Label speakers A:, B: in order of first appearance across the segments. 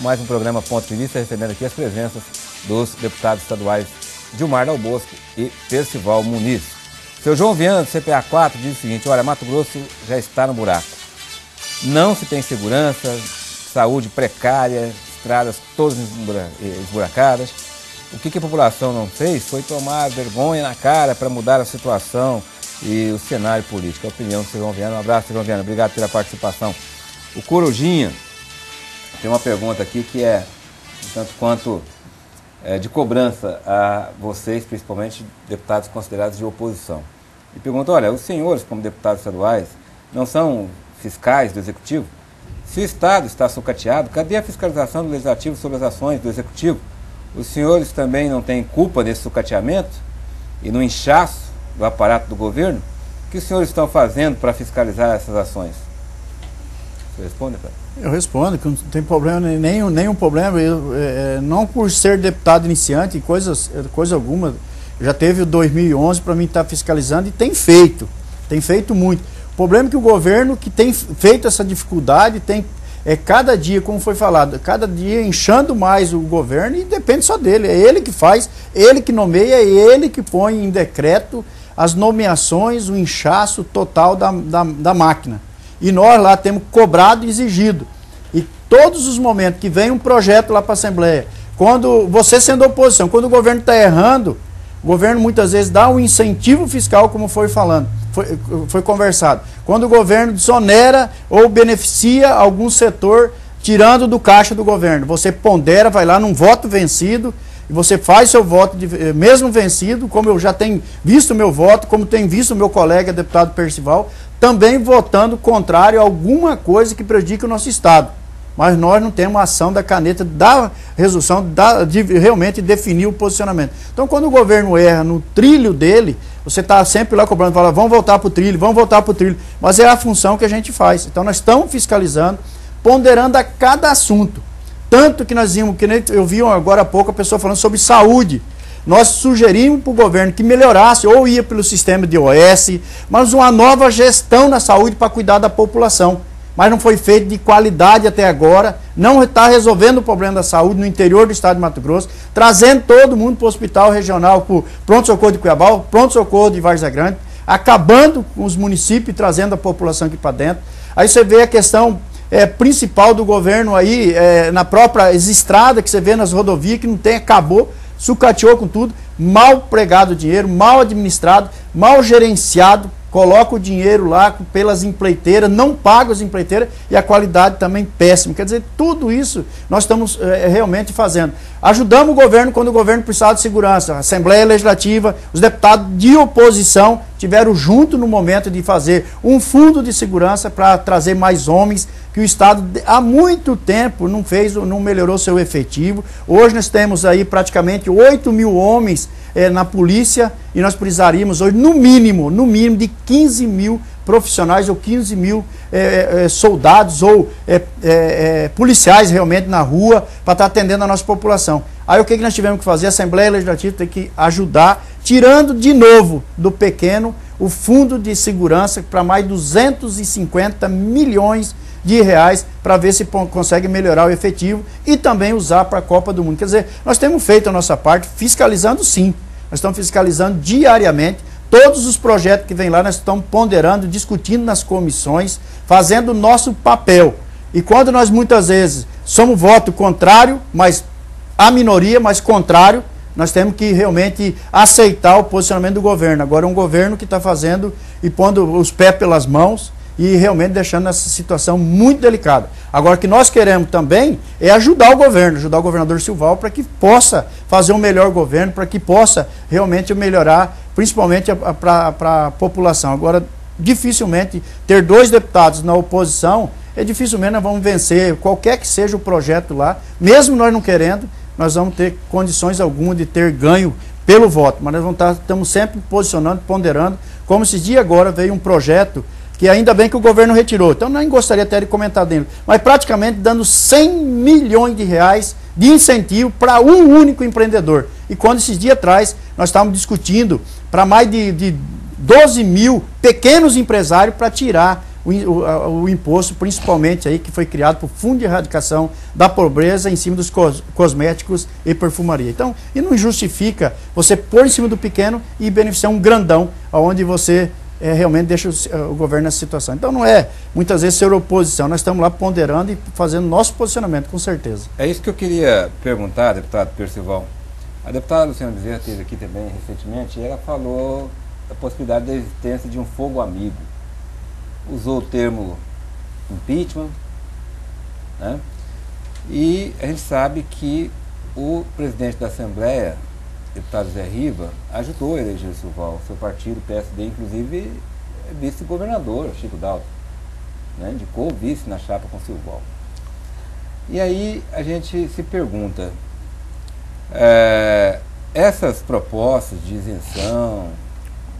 A: mais um programa Ponto de Vista, recebendo aqui as presenças dos deputados estaduais Dilmar Dal Bosco e Percival Muniz. Seu João Viana, do CPA 4, diz o seguinte: olha, Mato Grosso já está no buraco. Não se tem segurança, saúde precária, estradas todas esburacadas. O que a população não fez foi tomar vergonha na cara para mudar a situação e o cenário político. A opinião do seu João Viana. Um abraço, seu João Viana. Obrigado pela participação. O Corujinha tem uma pergunta aqui que é, tanto quanto de cobrança a vocês, principalmente deputados considerados de oposição. E pergunta: olha, os senhores, como deputados estaduais, não são fiscais do Executivo? Se o Estado está sucateado, cadê a fiscalização do Legislativo sobre as ações do Executivo? Os senhores também não têm culpa nesse sucateamento e no inchaço do aparato do governo? O que os senhores estão fazendo para fiscalizar essas ações? Você responde, Pedro?
B: Eu respondo que não tem problema, nenhum problema. Não por ser deputado iniciante, coisa alguma. Já teve o 2011 para mim estar fiscalizando e tem feito muito. O problema é que o governo que tem feito essa dificuldade tem cada dia, como foi falado, cada dia inchando mais o governo e depende só dele. É ele que faz, ele que nomeia, é ele que põe em decreto as nomeações, o inchaço total da máquina. E nós lá temos cobrado e exigido. E todos os momentos que vem um projeto lá para a Assembleia, quando você sendo oposição, quando o governo está errando, o governo muitas vezes dá um incentivo fiscal, como foi conversado. Quando o governo desonera ou beneficia algum setor, tirando do caixa do governo, você pondera, vai lá num voto vencido, e você faz seu voto, mesmo vencido, como eu já tenho visto o meu voto, como tem visto o meu colega deputado Percival, também votando contrário a alguma coisa que prejudique o nosso Estado. Mas nós não temos a ação da caneta da resolução de realmente definir o posicionamento. Então, quando o governo erra no trilho dele, você está sempre lá cobrando, fala, vamos voltar para o trilho, vamos voltar para o trilho. Mas é a função que a gente faz. Então, nós estamos fiscalizando, ponderando a cada assunto. Tanto que nós vimos, que eu vi agora há pouco a pessoa falando sobre saúde. Nós sugerimos para o governo que melhorasse, ou ia pelo sistema de OS, mas uma nova gestão na saúde para cuidar da população. Mas não foi feito de qualidade até agora, não está resolvendo o problema da saúde no interior do estado de Mato Grosso, trazendo todo mundo para o hospital regional, para o pronto-socorro de Cuiabá, o pronto-socorro de Várzea Grande, acabando com os municípios e trazendo a população aqui para dentro. Aí você vê a questão principal do governo aí, na própria estrada que você vê nas rodovias, que não tem, acabou, sucateou com tudo, mal pregado o dinheiro, mal administrado, mal gerenciado, coloca o dinheiro lá pelas empreiteiras, não paga as empreiteiras e a qualidade também péssima. Quer dizer, tudo isso nós estamos realmente fazendo. Ajudamos o governo quando o governo precisava de segurança. A Assembleia Legislativa, os deputados de oposição tiveram junto no momento de fazer um fundo de segurança para trazer mais homens, que o Estado há muito tempo não melhorou seu efetivo. Hoje nós temos aí praticamente 8 mil homens na polícia e nós precisaríamos hoje no mínimo de 15 mil profissionais ou 15 mil soldados ou policiais realmente na rua para estar atendendo a nossa população. Aí o que nós tivemos que fazer? A Assembleia Legislativa tem que ajudar, tirando de novo do pequeno o fundo de segurança para mais 250 milhões de reais para ver se consegue melhorar o efetivo e também usar para a Copa do Mundo. Quer dizer, nós temos feito a nossa parte, fiscalizando sim. Nós estamos fiscalizando diariamente todos os projetos que vêm lá, nós estamos ponderando, discutindo nas comissões, fazendo o nosso papel. E quando nós muitas vezes somos voto contrário, mas a minoria, mas contrário, nós temos que realmente aceitar o posicionamento do governo. Agora um governo que está fazendo e pondo os pés pelas mãos e realmente deixando essa situação muito delicada. Agora, o que nós queremos também é ajudar o governo, ajudar o governador Silval para que possa fazer um melhor governo, para que possa realmente melhorar, principalmente para a população. Agora, dificilmente ter 2 deputados na oposição, dificilmente nós vamos vencer qualquer que seja o projeto lá, mesmo nós não querendo, nós vamos ter condições alguma de ter ganho pelo voto, mas nós estamos sempre posicionando, ponderando, como esses dias agora veio um projeto que ainda bem que o governo retirou, então nem gostaria até de comentar dele, mas praticamente dando 100 milhões de reais de incentivo para um único empreendedor. E quando esses dias atrás nós estávamos discutindo para mais de 12 mil pequenos empresários para tirar o imposto, principalmente aí que foi criado para o Fundo de Erradicação da Pobreza em cima dos cosméticos e perfumaria. Então, e não justifica você pôr em cima do pequeno e beneficiar um grandão, onde você realmente deixa o governo nessa situação. Então não é, muitas vezes, ser oposição. Nós estamos lá ponderando e fazendo nosso posicionamento, com certeza.
A: É isso que eu queria perguntar, deputado Percival. A deputada Luciana Bezerra esteve aqui também recentemente e ela falou da possibilidade da existência de um fogo amigo. Usou o termo impeachment, né? E a gente sabe que o presidente da Assembleia, deputado Zé Riva, ajudou a eleger o Silval. Seu partido, o PSD, inclusive, é vice-governador, Chico Dalto, né? Indicou o vice na chapa com o Silval. E aí a gente se pergunta, essas propostas de isenção,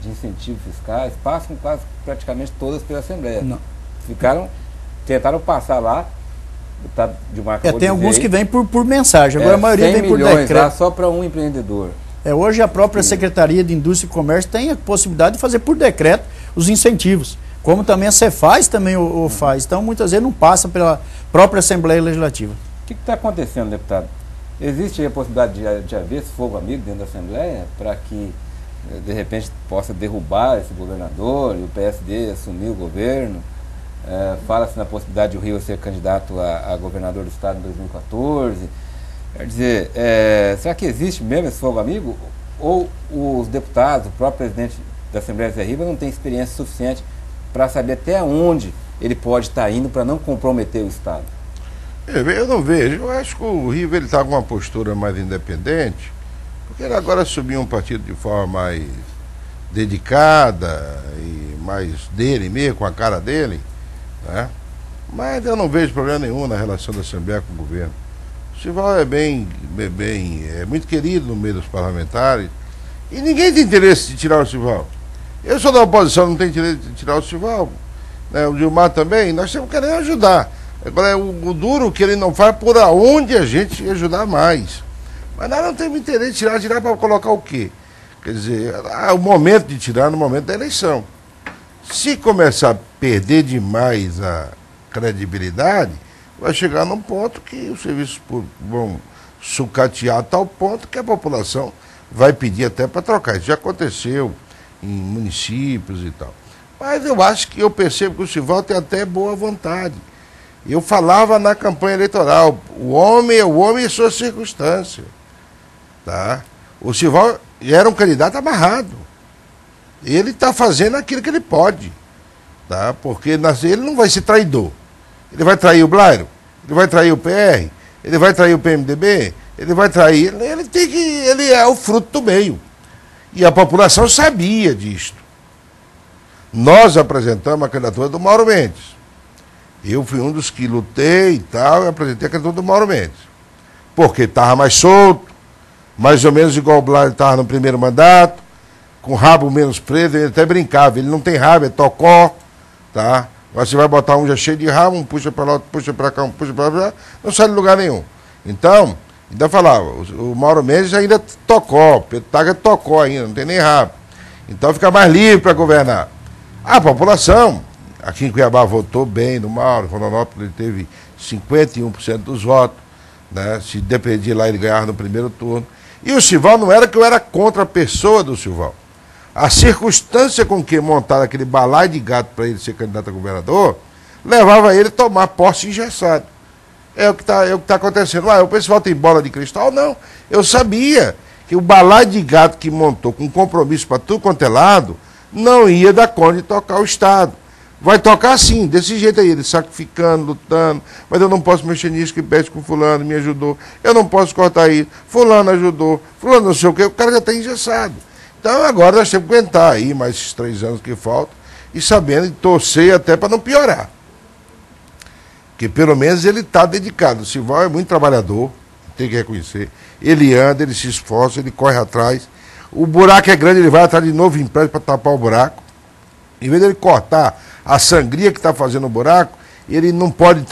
A: de incentivos fiscais, passam quase praticamente todas pela Assembleia.
B: Não.
A: Tentaram passar lá, tá, de marca,
B: tem alguns que vêm por mensagem, agora a maioria vem por decreto.
A: Lá só para um empreendedor.
B: Hoje a própria Secretaria de Indústria e Comércio tem a possibilidade de fazer por decreto os incentivos, como também a Cefaz também o faz. Então, muitas vezes não passa pela própria Assembleia Legislativa.
A: O que está acontecendo, deputado? Existe a possibilidade de haver esse fogo amigo dentro da Assembleia para que, de repente, possa derrubar esse governador e o PSD assumir o governo? Fala-se na possibilidade de o Rio ser candidato a governador do estado em 2014. Quer dizer, será que existe mesmo esse fogo amigo? Ou os deputados, o próprio presidente da Assembleia, Zé Riva, não tem experiência suficiente para saber até onde ele pode estar indo para não comprometer o Estado?
C: Eu não vejo. Eu acho que o Riva está com uma postura mais independente, porque ele agora assumiu um partido de forma mais dedicada e mais dele mesmo, com a cara dele, né? Mas eu não vejo problema nenhum na relação da Assembleia com o governo. O Silval é muito querido no meio dos parlamentares e ninguém tem interesse de tirar o Silval. Eu sou da oposição, não tenho interesse de tirar o Silval, né? O Gilmar também. Nós temos que querer ajudar. Agora, o duro que ele não faz por onde a gente ajudar mais. Mas nós não temos interesse de tirar para colocar o quê? Quer dizer, o momento de tirar no momento da eleição. Se começar a perder demais a credibilidade, vai chegar num ponto que os serviços públicos vão sucatear a tal ponto que a população vai pedir até para trocar. Isso já aconteceu em municípios e tal. Mas eu percebo que o Silval tem até boa vontade. Eu falava na campanha eleitoral, o homem é o homem e sua circunstância. Tá? O Silval era um candidato amarrado. Ele está fazendo aquilo que ele pode. Tá? Porque ele não vai ser traidor. Ele vai trair o Blairo, ele vai trair o PR, ele vai trair o PMDB, ele vai trair. Ele é o fruto do meio. E a população sabia disto. Nós apresentamos a candidatura do Mauro Mendes. Eu fui um dos que lutei e tal, e apresentei a candidatura do Mauro Mendes. Porque estava mais solto, mais ou menos igual o Blairo estava no primeiro mandato, com rabo menos preso, ele até brincava, ele não tem rabo, é tocó, tá? Mas você vai botar um já cheio de rabo, um puxa para lá, outro puxa para cá, um puxa para lá, não sai de lugar nenhum. Então, ainda falava, o Mauro Mendes ainda tocó, Pedro Taga tocó ainda, não tem nem rabo. Então fica mais livre para governar. A população, aqui em Cuiabá votou bem no Mauro, em Rondonópolis ele teve 51% dos votos, né? Se dependia lá ele ganhava no primeiro turno. E o Silval não era que eu era contra a pessoa do Silval. A circunstância com que montaram aquele balaio de gato para ele ser candidato a governador, levava ele a tomar posse engessado. É o que tá acontecendo. O pessoal tem bola de cristal? Não. Eu sabia que o balaio de gato que montou com compromisso para tudo quanto é lado, não ia dar conta de tocar o Estado. Vai tocar assim, desse jeito aí, ele sacrificando, lutando, mas eu não posso mexer nisso que pede com fulano, me ajudou. Eu não posso cortar isso, fulano ajudou, fulano não sei o quê, o cara já está engessado. Então agora nós temos que aguentar aí mais esses 3 anos que faltam e sabendo e torcer até para não piorar. Porque pelo menos ele está dedicado. O Silval é muito trabalhador, tem que reconhecer. Ele anda, ele se esforça, ele corre atrás. O buraco é grande, ele vai atrás de novo empréstimo para tapar o buraco. Em vez dele cortar a sangria que está fazendo o buraco, ele não pode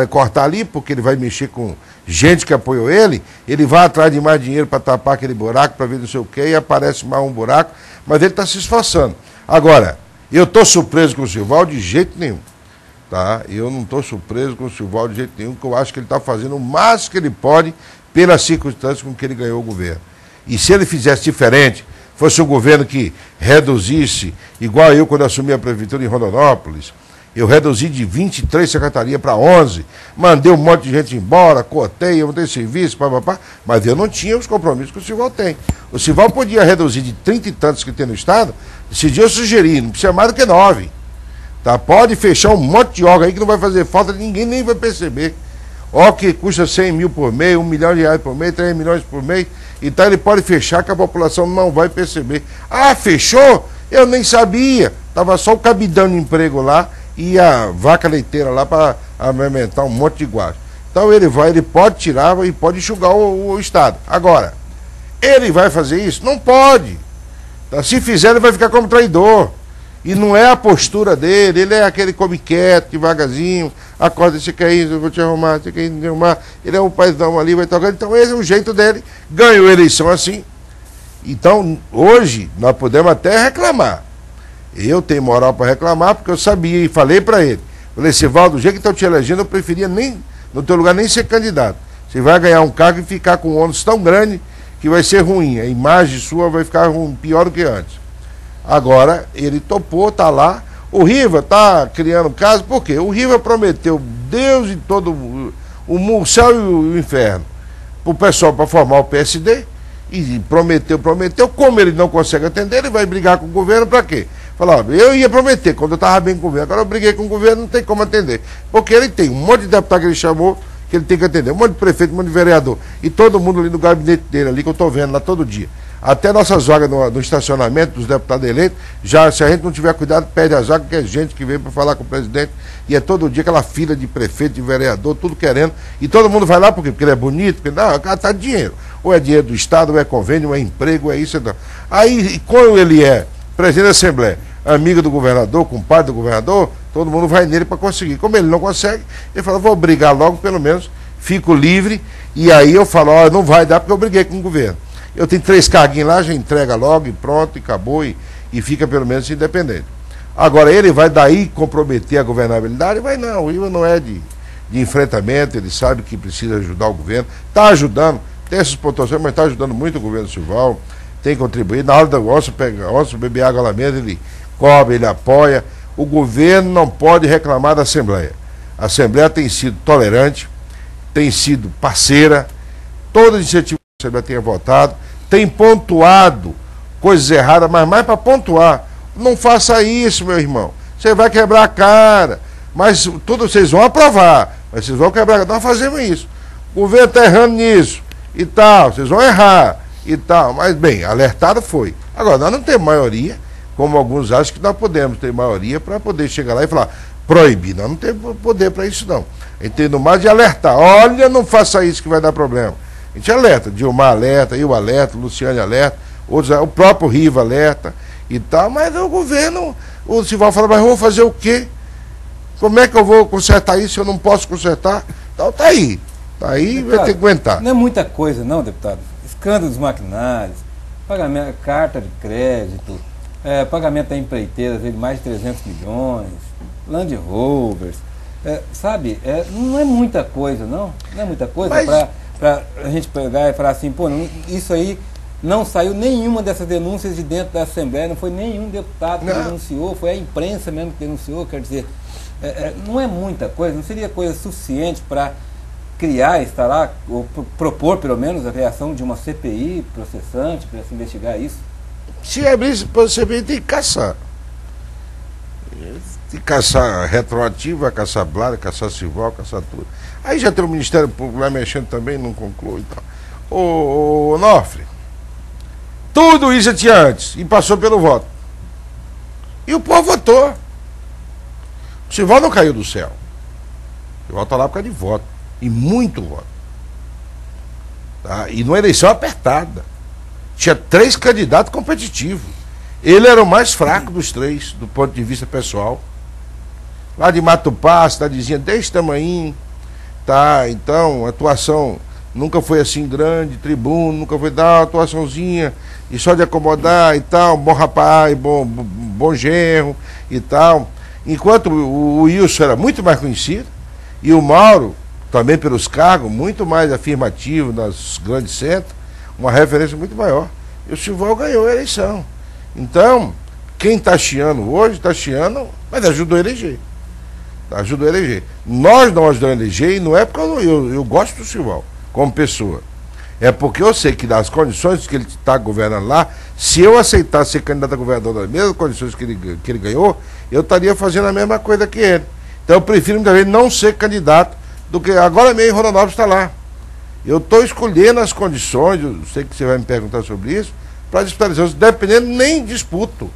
C: cortar ali, porque ele vai mexer com gente que apoiou ele vai atrás de mais dinheiro para tapar aquele buraco, para ver não sei o quê, e aparece mais um buraco, mas ele está se esforçando. Agora, eu estou surpreso com o Silval de jeito nenhum. tá? Eu não estou surpreso com o Silval de jeito nenhum, porque eu acho que ele está fazendo o máximo que ele pode pelas circunstâncias com que ele ganhou o governo. E se ele fizesse diferente, fosse um governo que reduzisse, igual eu quando assumi a prefeitura em Rondonópolis, eu reduzi de 23 secretarias para 11, mandei um monte de gente embora, cortei, eu não tenho serviço, papapá, mas eu não tinha os compromissos que o Silval tem. O Silval podia reduzir de 30 e tantos que tem no Estado, esse dia eu sugeri, não precisa mais do que 9. Tá? Pode fechar um monte de órgão aí que não vai fazer falta, ninguém nem vai perceber. Ó, que custa 100 mil por mês, R$1 milhão por mês, 3 milhões por mês, então ele pode fechar que a população não vai perceber. Ah, fechou? Eu nem sabia. Estava só o cabidão de emprego lá e a vaca leiteira lá para amamentar um monte de guacho. Então ele pode tirar e pode enxugar o Estado. Agora, ele vai fazer isso? Não pode. Então, se fizer, ele vai ficar como traidor. E não é a postura dele, ele é aquele come quieto, devagarzinho, acorda, você quer isso, eu vou te arrumar, você quer me arrumar. Ele é um paizão ali, vai tocando. Então esse é o jeito dele. Ganhou a eleição assim. Então, hoje, nós podemos até reclamar. Eu tenho moral para reclamar, porque eu sabia e falei para ele. Falei, Sivaldo, do jeito que estão te elegendo, eu preferia nem, no teu lugar, nem ser candidato. Você vai ganhar um cargo e ficar com um ônus tão grande que vai ser ruim. A imagem sua vai ficar ruim, pior do que antes. Agora, ele topou, está lá. O Riva está criando caso, por quê? O Riva prometeu Deus e todo o céu e o inferno para o pessoal para formar o PSD. E prometeu. Como ele não consegue atender, ele vai brigar com o governo para quê? Falar, eu ia prometer quando eu estava bem com o governo, agora eu briguei com o governo, não tem como atender. Porque ele tem um monte de deputado que ele chamou, que ele tem que atender, um monte de prefeito, um monte de vereador. E todo mundo ali no gabinete dele, ali que eu estou vendo lá todo dia. Até nossas vagas no estacionamento dos deputados eleitos, já se a gente não tiver cuidado, perde as vagas, que é gente que vem para falar com o presidente, e é todo dia aquela fila de prefeito, de vereador, tudo querendo, e todo mundo vai lá por quê? Porque ele é bonito, porque não, tá dinheiro. Ou é dinheiro do Estado, ou é convênio, ou é emprego, ou é isso, não. Aí, quando ele é presidente da Assembleia, amigo do governador, compadre do governador, todo mundo vai nele para conseguir. Como ele não consegue, ele fala, vou brigar logo, pelo menos, fico livre, e aí eu falo, ó, não vai dar porque eu briguei com o governo. Eu tenho 3 carguinhos lá, já entrega logo e pronto, e acabou, e fica pelo menos independente. Agora, ele vai daí comprometer a governabilidade? Vai não, o Riva não é de enfrentamento, ele sabe que precisa ajudar o governo, está ajudando, tem essas pontuações, mas está ajudando muito o governo Silval, tem contribuído, na hora do almoço beber água lá mesmo, ele cobre, ele apoia. O governo não pode reclamar da Assembleia. A Assembleia tem sido tolerante, tem sido parceira, toda iniciativa que a Assembleia tenha votado, tem pontuado coisas erradas, mas mais para pontuar. Não faça isso, meu irmão. Você vai quebrar a cara. Mas tudo vocês vão aprovar. Mas vocês vão quebrar a cara. Nós fazemos isso. O governo está errando nisso. E tal. Vocês vão errar. E tal. Mas, bem, alertado foi. Agora, nós não temos maioria, como alguns acham que nós podemos ter maioria para poder chegar lá e falar, proibir. Nós não temos poder para isso, não. Entendo mais de alertar. Olha, não faça isso que vai dar problema. A gente alerta. Dilmar alerta, eu alerto, Luciane alerta, outros, o próprio Riva alerta e tal, mas o governo, o Silval fala, mas eu vou fazer o quê? Como é que eu vou consertar isso se eu não posso consertar? Então tá aí, deputado, vai ter que aguentar.
A: Não é muita coisa não, deputado. Escândalo dos maquinários, pagamento, carta de crédito, pagamento da empreiteira de mais de 300 milhões, Land Rovers, sabe, não é muita coisa não é muita coisa para a gente pegar e falar assim, pô, isso aí não saiu nenhuma dessas denúncias de dentro da Assembleia, não foi nenhum deputado que denunciou, foi a imprensa mesmo que denunciou, quer dizer, não é muita coisa, não seria coisa suficiente para criar, instalar, ou propor pelo menos a criação de uma CPI processante para se investigar isso?
C: Se abrir esse CPI tem que caçar. Tem que caçar retroativo, vai caçar Blada, caçar Silval, caçar tudo. Aí já tem o Ministério Público lá mexendo também, não conclui e tal. Ô Onofre, tudo isso já tinha antes e passou pelo voto. E o povo votou. O Silval não caiu do céu. O Silval está lá por causa de voto. E muito voto. Tá? E numa eleição apertada. Tinha 3 candidatos competitivos. Ele era o mais fraco dos 3, do ponto de vista pessoal. Lá de Matupá, cidadezinha desse tamanho. Tá? Então, a atuação nunca foi assim grande, tribuno, nunca foi dar uma atuaçãozinha e só de acomodar e tal, bom rapaz, bom genro e tal. enquanto o Wilson era muito mais conhecido, e o Mauro, também pelos cargos, muito mais afirmativo nos grandes centros, uma referência muito maior. E o Silval ganhou a eleição. Então, quem está chiando hoje, está chiando, mas ajudou a eleger. Ajudou a eleger. Nós não ajudamos a eleger, e não é porque eu gosto do Silval, como pessoa. É porque eu sei que nas condições que ele está governando lá, se eu aceitar ser candidato a governador nas mesmas condições que ele ganhou, eu estaria fazendo a mesma coisa que ele. Então eu prefiro muitas vezes não ser candidato do que agora mesmo em Rondonópolis está lá. Eu estou escolhendo as condições, eu sei que você vai me perguntar sobre isso, para disputar eleições, dependendo, nem disputo.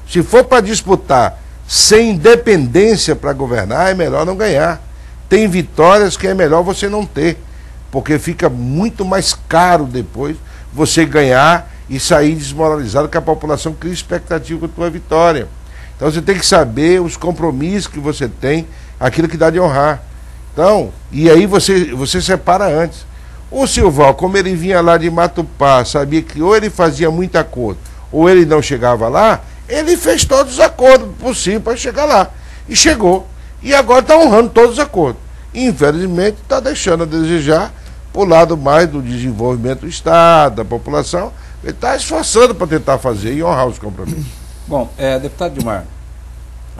C: Se for para disputar sem independência para governar, é melhor não ganhar. Tem vitórias que é melhor você não ter, porque fica muito mais caro depois você ganhar e sair desmoralizado, que a população cria expectativa com a tua vitória. Então você tem que saber os compromissos que você tem, aquilo que dá de honrar. Então, e aí você separa antes. O Silval, como ele vinha lá de Matupá, sabia que ou ele fazia muito acordo, ou ele não chegava lá, ele fez todos os acordos possíveis para chegar lá. E chegou. E agora está honrando todos os acordos. Infelizmente, está deixando a desejar para o lado mais do desenvolvimento do Estado, da população. Ele está esforçando para tentar fazer e honrar os compromissos.
A: Bom, deputado Dilmar,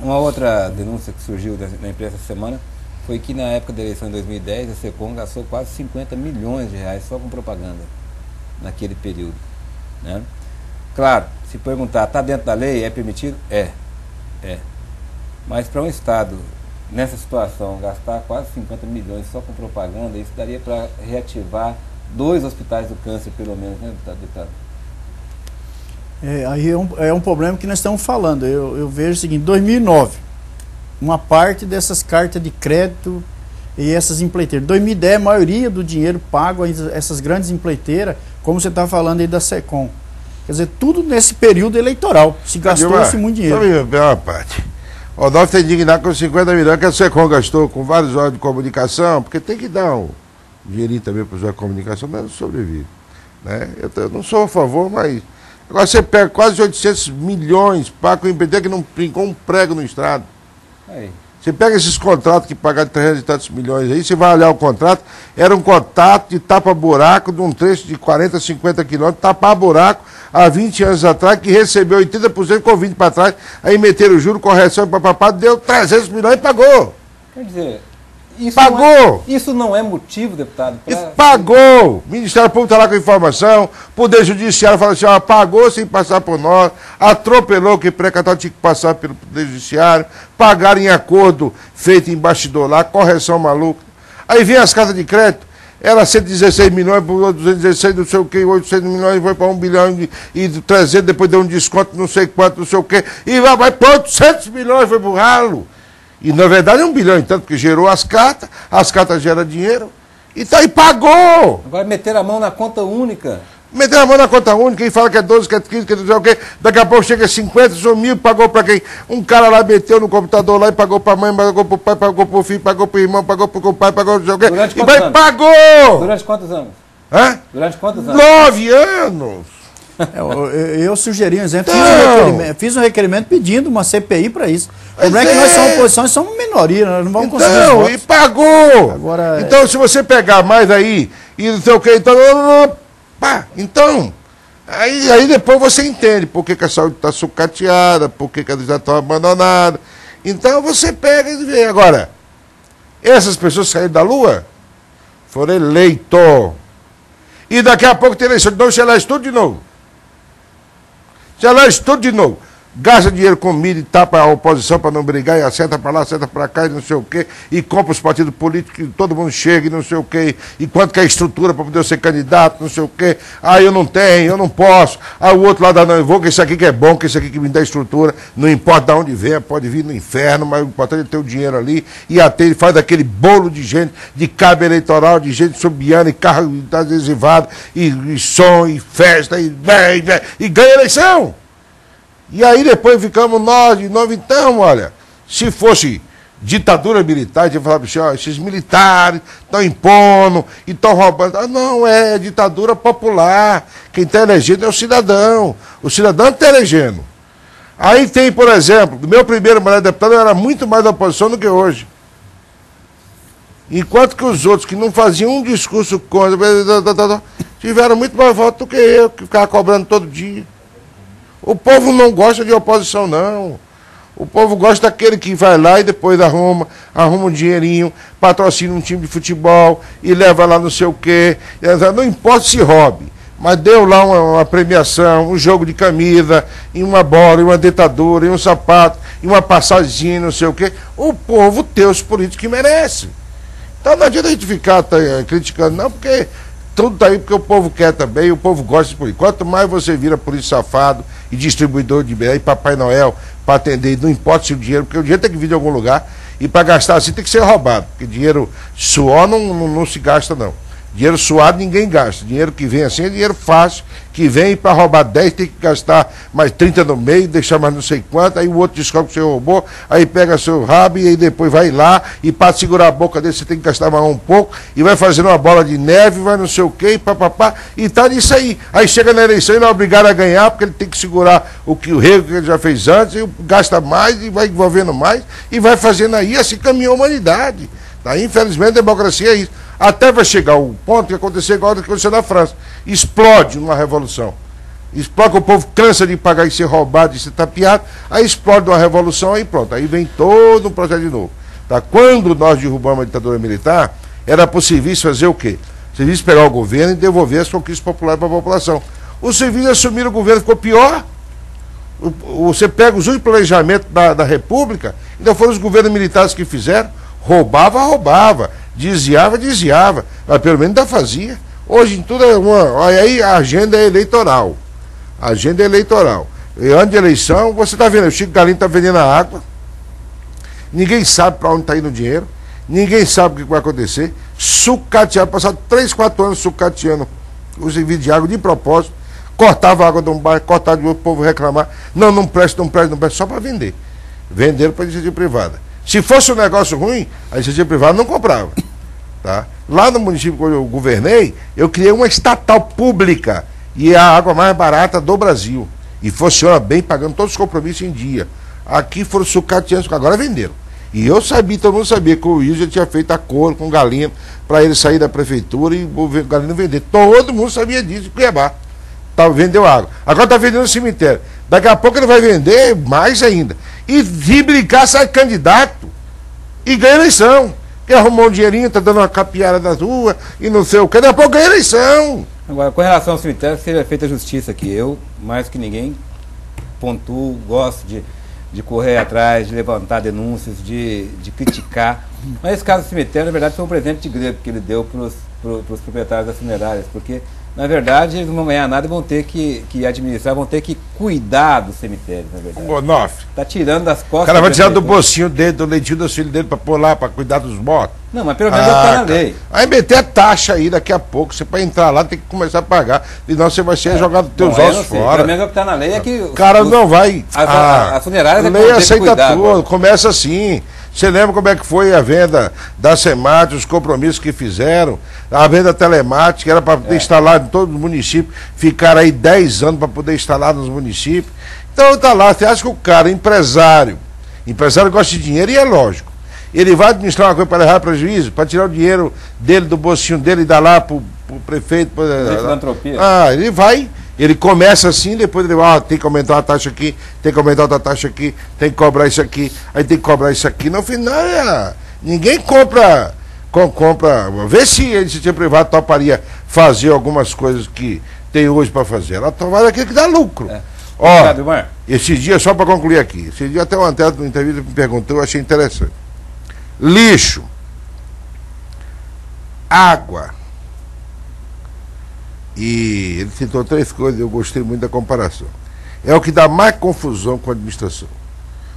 A: uma outra denúncia que surgiu na imprensa essa semana foi que na época da eleição de 2010, a SECOM gastou quase 50 milhões de reais só com propaganda naquele período, né? Claro, se perguntar, está dentro da lei, é permitido? É. Mas para um Estado, nessa situação, gastar quase 50 milhões só com propaganda, isso daria para reativar 2 hospitais do câncer, pelo menos, né, deputado?
B: Aí é um problema que nós estamos falando. Eu vejo o seguinte, 2009, uma parte dessas cartas de crédito e essas empreiteiras. 2010, a maioria do dinheiro pago a essas grandes empreiteiras, como você está falando aí da SECOM. Quer dizer, tudo nesse período eleitoral. Se gastou-se muito dinheiro.
C: Só me uma parte. O Rodolfo está indignado com os 50 milhões que a SECOM gastou com vários órgãos de comunicação, porque tem que dar um dinheirinho também para os órgãos de comunicação, mas não sobrevive. Né? Eu não sou a favor, mas... Agora você pega quase 800 milhões para o empreiteiro que não brincou um prego no estrado.
A: Aí.
C: Você pega esses contratos que pagaram 300 e tantos milhões aí, você vai olhar o contrato, era um contrato de tapa-buraco de um trecho de 40, 50 quilômetros, tapar-buraco há 20 anos atrás, que recebeu 80% com 20 para trás, aí meteram o juro, correção e papapá, deu 300 milhões e pagou.
A: Quer dizer, isso
C: pagou!
A: Isso não é motivo, deputado?
C: Isso pagou! O Ministério Público está lá com informação, o Poder Judiciário fala assim, ó, pagou sem passar por nós, atropelou que precatório tinha que passar pelo Poder Judiciário, pagaram em acordo feito em bastidor lá, correção maluca. Aí vem as cartas de crédito, era 116 milhões, por 216, não sei o que, 800 milhões, foi para 1 bilhão e 300, depois deu um desconto, não sei quanto, não sei o que, e vai para 800 milhões, foi pro ralo. E na verdade é 1 bilhão, tanto que gerou as cartas geram dinheiro, e tá aí, pagou!
A: Agora meteram a mão na conta única.
C: Meteram a mão na conta única, e fala que é 12, que é 15, que não sei o quê, daqui a pouco chega a 50, são 1.000, pagou pra quem? Um cara lá meteu no computador lá e pagou pra mãe, pagou pro pai, pagou pro filho, pagou pro irmão, pagou pro pai, pagou não sei o quê.
A: Durante
C: E
A: quantos anos?
C: Pagou!
A: Durante quantos anos?
C: Hã?
A: Durante quantos anos?
C: 9 anos!
B: Eu sugeri um exemplo, fiz um requerimento pedindo uma CPI para isso. O problema é que nós somos oposição e somos minoria, nós não vamos conseguir os votos.
C: E pagou!
B: Agora,
C: então, se você pegar mais aí, e não sei o que, então, aí depois você entende por que a saúde está sucateada, por que eles já estão abandonados. Então você pega e vê. Agora, essas pessoas saíram da Lua, foram eleitos. E daqui a pouco tem eleição, então você elege tudo de novo. Você elege tudo de novo. Gasta dinheiro com mídia e tapa a oposição para não brigar, e acerta para lá, acerta para cá, e não sei o quê, e compra os partidos políticos, e todo mundo chega, e não sei o quê, e quanto que é a estrutura para poder ser candidato, não sei o quê. Ah, eu não tenho, eu não posso. Ah, o outro lado, não, eu vou, que isso aqui que é bom, que isso aqui que me dá estrutura, não importa de onde vem, pode vir no inferno, mas o importante é ter o dinheiro ali, e até ele faz aquele bolo de gente, de cabo eleitoral, de gente subiando, e carro adesivado, e som, e festa, e ganha eleição. E aí depois ficamos nós, de novo, então, olha, se fosse ditadura militar, a gente falava assim, ó, esses militares estão impondo e estão roubando. Ah, não, é ditadura popular. Quem está elegendo é o cidadão. O cidadão está elegendo. Aí tem, por exemplo, do meu primeiro mandato de deputado, eu era muito mais da oposição do que hoje. Enquanto que os outros que não faziam um discurso contra, tiveram muito mais voto do que eu, que ficava cobrando todo dia. O povo não gosta de oposição, não. O povo gosta daquele que vai lá e depois arruma um dinheirinho, patrocina um time de futebol e leva lá não sei o quê. Não importa se hobby, mas deu lá uma premiação, um jogo de camisa, e uma bola, e uma dentadura, e um sapato, e uma passaginha, não sei o quê. O povo tem os políticos que merece. Então não adianta a gente ficar criticando, não, porque tudo está aí porque o povo quer também, o povo gosta de político. Quanto mais você vira político safado e distribuidor de bem, e Papai Noel para atender, não importa se o dinheiro, porque o dinheiro tem que vir de algum lugar, e para gastar assim tem que ser roubado, porque dinheiro suor não se gasta, não. Dinheiro suado ninguém gasta. Dinheiro que vem assim é dinheiro fácil, que vem para roubar 10, tem que gastar mais 30 no meio, deixar mais não sei quanto, aí o outro descobre que você roubou, aí pega seu rabo e aí depois vai lá, e para segurar a boca dele você tem que gastar mais um pouco, e vai fazendo uma bola de neve, vai não sei o quê, papapá, e tá nisso aí. Aí chega na eleição e não é obrigado a ganhar, porque ele tem que segurar o rego que ele já fez antes, e gasta mais, e vai envolvendo mais, e vai fazendo aí, assim caminhou a humanidade. Tá? Infelizmente a democracia é isso. Até vai chegar o ponto que aconteceu igual que aconteceu na França. Explode uma revolução. Explode, o povo cansa de pagar e ser roubado, de ser tapeado, aí explode uma revolução, aí pronto. Aí vem todo um processo de novo. Tá? Quando nós derrubamos a ditadura militar, era para o serviço fazer o quê? O serviço pegar o governo e devolver as conquistas populares para a população. Os serviços assumiram o governo, ficou pior. Você pega os últimos planejamentos da República, ainda foram os governos militares que fizeram, roubava. Desviava, mas pelo menos ainda fazia. Hoje em tudo é olha aí, a agenda é eleitoral. A agenda é eleitoral. E antes de eleição, você está vendo, o Chico Galinho está vendendo a água, ninguém sabe para onde está indo o dinheiro, ninguém sabe o que vai acontecer, sucateado, passado 3, 4 anos sucateando o serviço de água de propósito, cortava a água de um bairro, cortava de outro, o povo reclamar, não presta, só para vender. Venderam para a iniciativa privada. Se fosse um negócio ruim, a iniciativa privada não comprava. Tá? Lá no município que eu governei, eu criei uma estatal pública e é a água mais barata do Brasil. E funciona bem, pagando todos os compromissos em dia. Aqui foram sucateando, agora venderam. E eu sabia, todo mundo sabia que o Wilson já tinha feito acordo com o Galino para ele sair da prefeitura e o Galino vender. Todo mundo sabia disso, em Cuiabá. Vendeu água. Agora está vendendo no cemitério. Daqui a pouco ele vai vender mais ainda. E se brincar, sai candidato e ganha eleição. Que arrumou um dinheirinho, está dando uma capiara nas ruas e não sei o que, daqui a pouco ganha eleição.
A: Agora, com relação ao cemitério, seja feita justiça aqui. Eu, mais que ninguém, pontuo, gosto de correr atrás, de levantar denúncias, de criticar. Mas esse caso do cemitério, na verdade, foi um presente de grego que ele deu para os proprietários das funerárias, porque na verdade, eles não vão ganhar nada e vão ter que administrar, vão ter que cuidar do cemitério, na verdade.
C: Bonoff.
A: Tá tirando das costas.
C: O cara vai tirar do bolsinho dele, do leitinho dos filhos dele para pôr lá, para cuidar dos mortos.
A: Não, mas pelo menos tá na lei.
C: Aí meter a taxa aí daqui a pouco, você para entrar lá tem que começar a pagar, senão você vai ser jogado dos teus ossos fora.
A: Pelo menos o que tá na lei é que...
C: O cara não vai...
A: As funerárias
C: a lei aceita tudo, começa assim. Você lembra como é que foi a venda da SEMAT, os compromissos que fizeram, a venda telemática, era para poder instalar em todos os municípios, ficar aí 10 anos para poder instalar nos municípios. Então tá lá, você acha que o cara, empresário gosta de dinheiro, e é lógico, ele vai administrar uma coisa para levar prejuízo, para tirar o dinheiro dele do bolsinho dele e dar lá para o prefeito.
A: Filantropia.
C: Ele vai... Ele começa assim, depois ele tem que aumentar uma taxa aqui, tem que aumentar outra taxa aqui, tem que cobrar isso aqui, aí tem que cobrar isso aqui. No final, ninguém compra. Vê se a iniciativa privada toparia fazer algumas coisas que tem hoje para fazer. Ela tomara aquilo que dá lucro.
A: Obrigado, Mar.
C: Esse dia, só para concluir aqui, esse dia até uma entrevista me perguntou, eu achei interessante. Lixo, água. E ele citou 3 coisas, eu gostei muito da comparação. É o que dá mais confusão com a administração.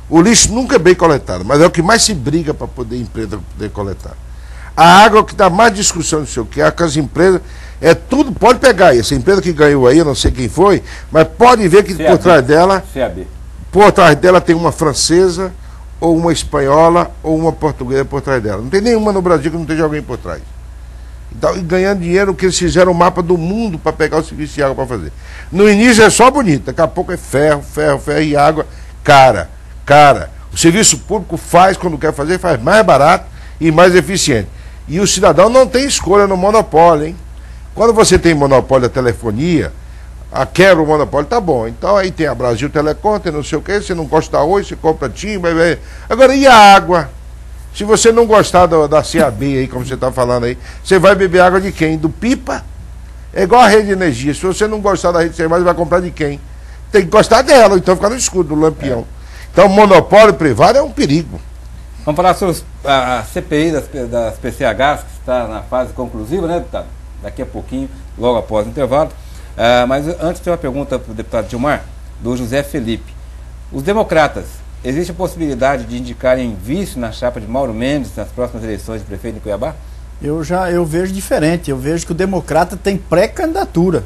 C: O lixo nunca é bem coletado, mas é o que mais se briga para poder a empresa poder coletar. A água é o que dá mais discussão, não sei o que, as empresas, é tudo, pode pegar aí, essa empresa que ganhou aí, eu não sei quem foi, mas pode ver que por trás dela, por trás dela tem uma francesa, ou uma espanhola, ou uma portuguesa por trás dela. Não tem nenhuma no Brasil que não esteja alguém por trás. Então, e ganhando dinheiro, que eles fizeram o mapa do mundo para pegar o serviço de água para fazer. No início é só bonito, daqui a pouco é ferro e água cara. O serviço público faz, quando quer fazer, faz mais barato e mais eficiente. E o cidadão não tem escolha no monopólio, hein? Quando você tem monopólio da telefonia, quebra o monopólio, tá bom. Então aí tem a Brasil Telecom, tem não sei o que, você não gosta da Oi, você compra TIM, vai. Agora, e a água? Se você não gostar da CAB aí, como você está falando aí, você vai beber água de quem? Do pipa? É igual a rede de energia. Se você não gostar da rede de energia, vai comprar de quem? Tem que gostar dela, então fica no escuro do lampião. Então o monopólio privado é um perigo.
A: Vamos falar sobre a CPI das PCHs, que está na fase conclusiva, né, deputado? Daqui a pouquinho, logo após o intervalo. Mas antes tem uma pergunta para o deputado Gilmar, do José Felipe. Os democratas, existe a possibilidade de indicarem vice na chapa de Mauro Mendes nas próximas eleições de prefeito de Cuiabá?
B: Eu vejo diferente. Eu vejo que o democrata tem pré-candidatura.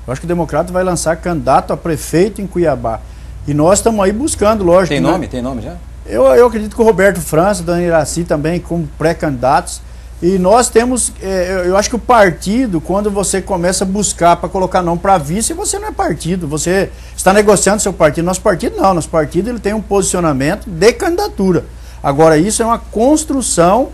B: Eu acho que o democrata vai lançar candidato a prefeito em Cuiabá. E nós estamos aí buscando, lógico.
A: Tem nome? Tem nome já?
B: Eu acredito que o Roberto França, Dona Iraci também como pré-candidatos. E nós temos, eu acho que o partido, quando você começa a buscar para colocar nome para vice, você não é partido, você está negociando seu partido. Nosso partido não, nosso partido ele tem um posicionamento de candidatura. Agora isso é uma construção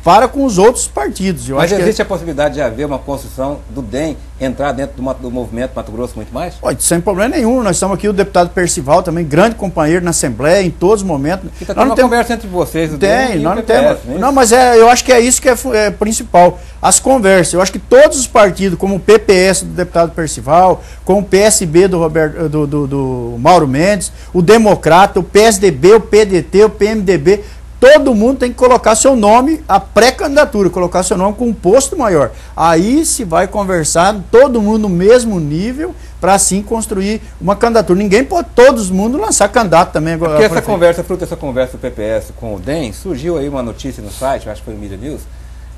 B: para com os outros partidos.
A: Mas existe a possibilidade de haver uma construção do DEM entrar dentro do movimento Mato Grosso muito mais?
B: Pode, sem problema nenhum. Nós estamos aqui, o deputado Percival também, grande companheiro na Assembleia, em todos os momentos.
A: Está tendo uma conversa entre vocês, o DEM e o PPS,
B: não, mas eu acho que é isso que é principal. As conversas. Eu acho que todos os partidos, como o PPS do deputado Percival, como o PSB do Mauro Mendes, o Democrata, o PSDB, o PDT, o PMDB, todo mundo tem que colocar seu nome, a pré-candidatura, colocar seu nome com um posto maior. Aí se vai conversar, todo mundo no mesmo nível, para assim construir uma candidatura. Ninguém pode, todo mundo lançar candidato também. Agora,
A: porque essa conversa, fruto dessa conversa do PPS com o DEM, surgiu aí uma notícia no site, acho que foi no Media News,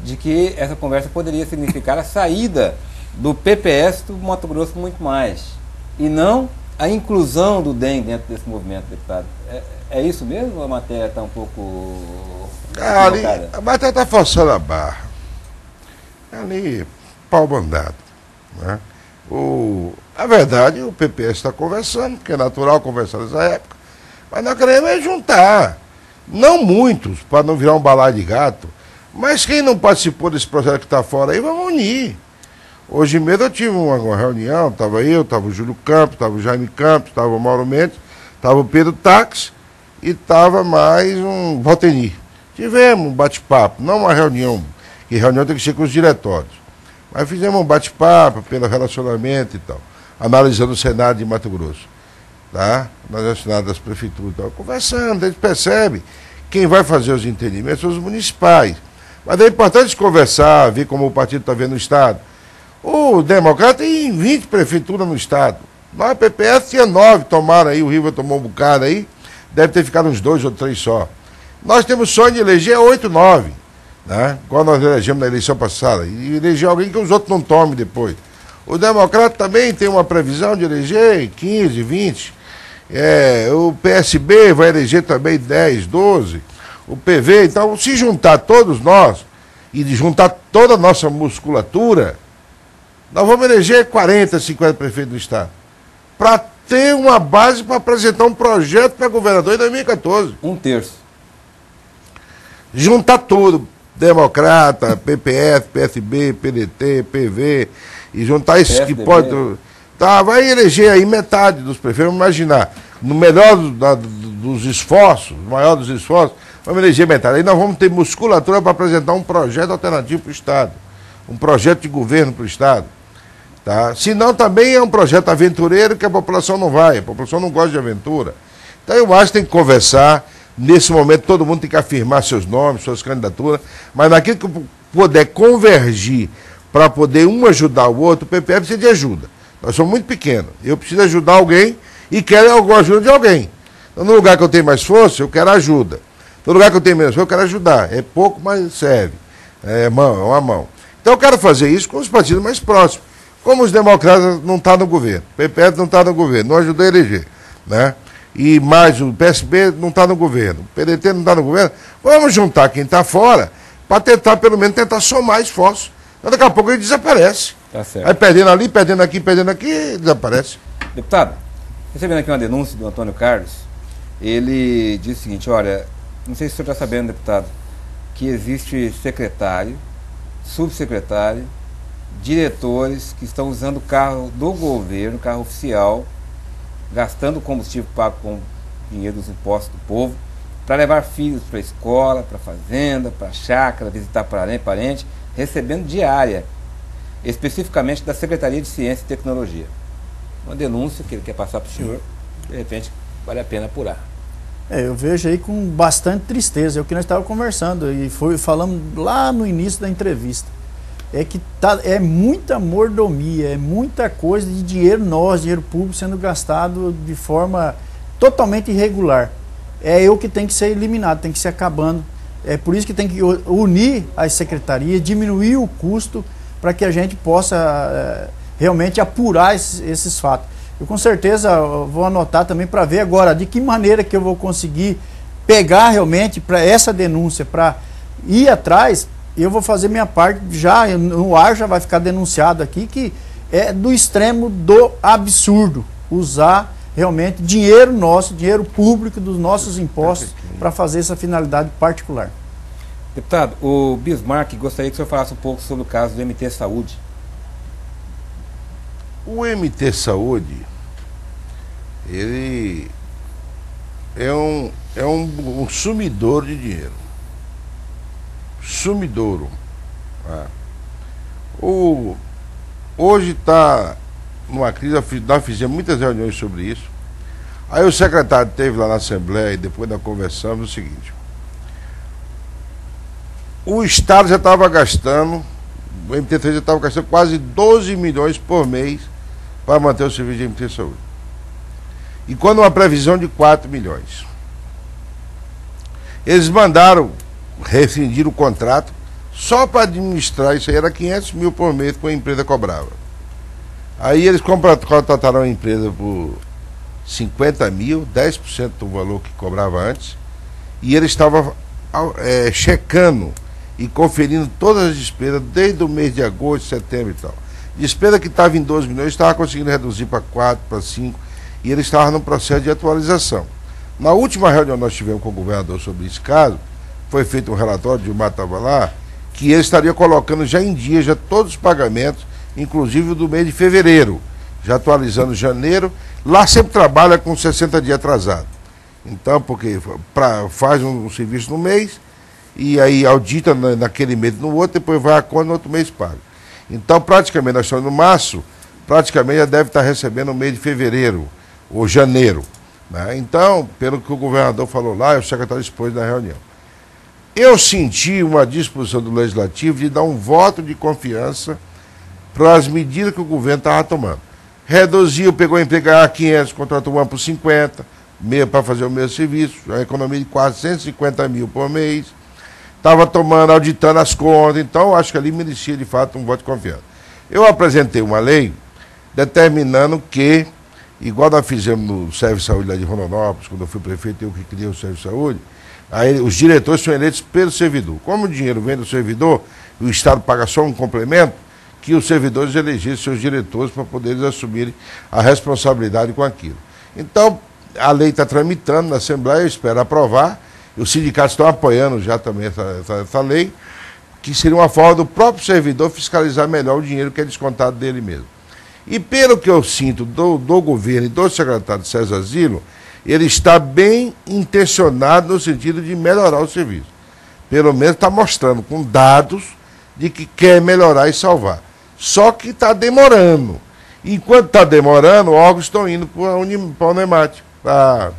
A: de que essa conversa poderia significar a saída do PPS do Mato Grosso muito mais, e não a inclusão do DEM dentro desse movimento, deputado. É isso mesmo ou a matéria está um pouco...
C: A matéria está forçando a barra. Ali, pau mandado. Né? A verdade, o PPS está conversando, porque é natural conversar nessa época, mas nós queremos juntar. Não muitos, para não virar um balaio de gato, mas quem não participou desse projeto que está fora aí, vamos unir. Hoje mesmo eu tive uma reunião, estava eu, estava o Júlio Campos, estava o Jaime Campos, estava o Mauro Mendes, estava o Pedro Táxi e estava mais um Valtenir. Tivemos um bate-papo, não uma reunião, que reunião tem que ser com os diretórios, mas fizemos um bate-papo pelo relacionamento e tal, analisando o cenário de Mato Grosso, tá? Analisando o cenário das prefeituras e tal, conversando, a gente percebe quem vai fazer os entendimentos são os municipais. Mas é importante conversar, ver como o partido está vendo o Estado. O Democrata tem 20 prefeituras no Estado. Nós, PPS, tinha 9, tomaram aí, o Riva tomou um bocado aí, deve ter ficado uns 2 ou 3 só. Nós temos sonho de eleger 8, 9, né? Igual nós elegemos na eleição passada, e eleger alguém que os outros não tomem depois. O Democrata também tem uma previsão de eleger 15, 20. O PSB vai eleger também 10, 12. O PV, então, se juntar todos nós e juntar toda a nossa musculatura, nós vamos eleger 40, 50 prefeitos do Estado. Para ter uma base para apresentar um projeto para governador em 2014.
B: 1/3.
C: Juntar tudo. Democrata, PPS, PSB, PDT, PV, e juntar esses que podem. Tá, vai eleger aí metade dos prefeitos. Vamos imaginar, no melhor dos esforços, no maior dos esforços, vamos eleger metade. Aí nós vamos ter musculatura para apresentar um projeto alternativo para o Estado. Um projeto de governo para o Estado. Tá? Senão também é um projeto aventureiro que a população não vai, a população não gosta de aventura. Então eu acho que tem que conversar, nesse momento todo mundo tem que afirmar seus nomes, suas candidaturas, mas naquilo que puder convergir para poder um ajudar o outro, o PPS precisa de ajuda. Nós somos muito pequenos, eu preciso ajudar alguém e quero alguma ajuda de alguém. Então, no lugar que eu tenho mais força, eu quero ajuda. No lugar que eu tenho menos força, eu quero ajudar. É pouco, mas serve. É uma mão. Então eu quero fazer isso com os partidos mais próximos. Como os democratas não estão no governo, o PPS não está no governo, não ajudou a eleger, né? E mais o PSB não está no governo, o PDT não está no governo, vamos juntar quem está fora para tentar, pelo menos, tentar somar esforços. Então, daqui a pouco ele desaparece.
A: Tá certo.
C: Aí perdendo ali, perdendo aqui, desaparece.
A: Deputado, recebendo aqui uma denúncia do Antônio Carlos, ele diz o seguinte, olha, não sei se o senhor está sabendo, deputado, que existe secretário, subsecretário, diretores que estão usando o carro do governo, carro oficial, gastando combustível pago com dinheiro dos impostos do povo, para levar filhos para a escola, para a fazenda, para a chácara, visitar parente, recebendo diária, especificamente da Secretaria de Ciência e Tecnologia. Uma denúncia que ele quer passar para o senhor, de repente vale a pena apurar.
B: Eu vejo aí com bastante tristeza, é o que nós estávamos conversando e falamos lá no início da entrevista. É que é muita mordomia, é muita coisa de dinheiro nosso, dinheiro público sendo gastado de forma totalmente irregular. É eu que tem que ser eliminado, tem que ser acabando. É por isso que tem que unir as secretarias, diminuir o custo para que a gente possa realmente apurar esses fatos. Eu com certeza vou anotar também para ver agora de que maneira que eu vou conseguir pegar realmente para essa denúncia, para ir atrás. Eu vou fazer minha parte, já no ar já vai ficar denunciado aqui que é do extremo do absurdo usar realmente dinheiro nosso, dinheiro público dos nossos impostos para fazer essa finalidade particular.
A: Deputado, o Bismarck gostaria que o senhor falasse um pouco sobre o caso do MT Saúde.
C: O MT Saúde, ele é um sumidor de dinheiro. Sumidouro. Hoje está numa crise, nós fizemos muitas reuniões sobre isso. Aí o secretário esteve lá na Assembleia e depois nós conversamos o seguinte: o Estado já estava gastando, o MT3 já estava gastando quase 12 milhões por mês para manter o serviço de MT Saúde. E quando uma previsão de 4 milhões. Eles mandaram rescindir o contrato só para administrar isso aí, era 500 mil por mês que a empresa cobrava. Aí eles contrataram a empresa por 50 mil, 10% do valor que cobrava antes, e ele estava checando e conferindo todas as despesas desde o mês de agosto, setembro e tal. Despesa que estava em 12 milhões, estava conseguindo reduzir para 4, para 5, e ele estava no processo de atualização. Na última reunião que nós tivemos com o governador sobre esse caso, foi feito um relatório, de Gilmar estava lá, que ele estaria colocando já em dia já todos os pagamentos, inclusive do mês de fevereiro, já atualizando janeiro. Lá sempre trabalha com 60 dias atrasado. Então, porque faz um serviço no mês, e aí audita naquele mês no outro, depois vai a conta no outro mês paga. Então, praticamente, nós estamos no março, praticamente já deve estar recebendo no mês de fevereiro, ou janeiro. Né? Então, pelo que o governador falou lá, o secretário expôs na reunião. Eu senti uma disposição do Legislativo de dar um voto de confiança para as medidas que o governo estava tomando. Reduziu, pegou a empresa a 500, contratou uma por 50, para fazer o mesmo serviço, a economia de 450 mil por mês. Estava tomando, auditando as contas, então acho que ali merecia de fato um voto de confiança. Eu apresentei uma lei determinando que, igual nós fizemos no Serviço de Saúde lá de Rondonópolis, quando eu fui prefeito, eu que criei o Serviço de Saúde, aí os diretores são eleitos pelo servidor. Como o dinheiro vem do servidor, o Estado paga só um complemento, que os servidores elegessem seus diretores para poderem assumirem a responsabilidade com aquilo. Então, a lei está tramitando na Assembleia, eu espero aprovar. Os sindicatos estão apoiando já também essa lei, que seria uma forma do próprio servidor fiscalizar melhor o dinheiro que é descontado dele mesmo. E pelo que eu sinto do governo e do secretário César Zilo, ele está bem intencionado no sentido de melhorar o serviço. Pelo menos está mostrando com dados de que quer melhorar e salvar. Só que está demorando. Enquanto está demorando, órgãos estão indo para a Unemat, para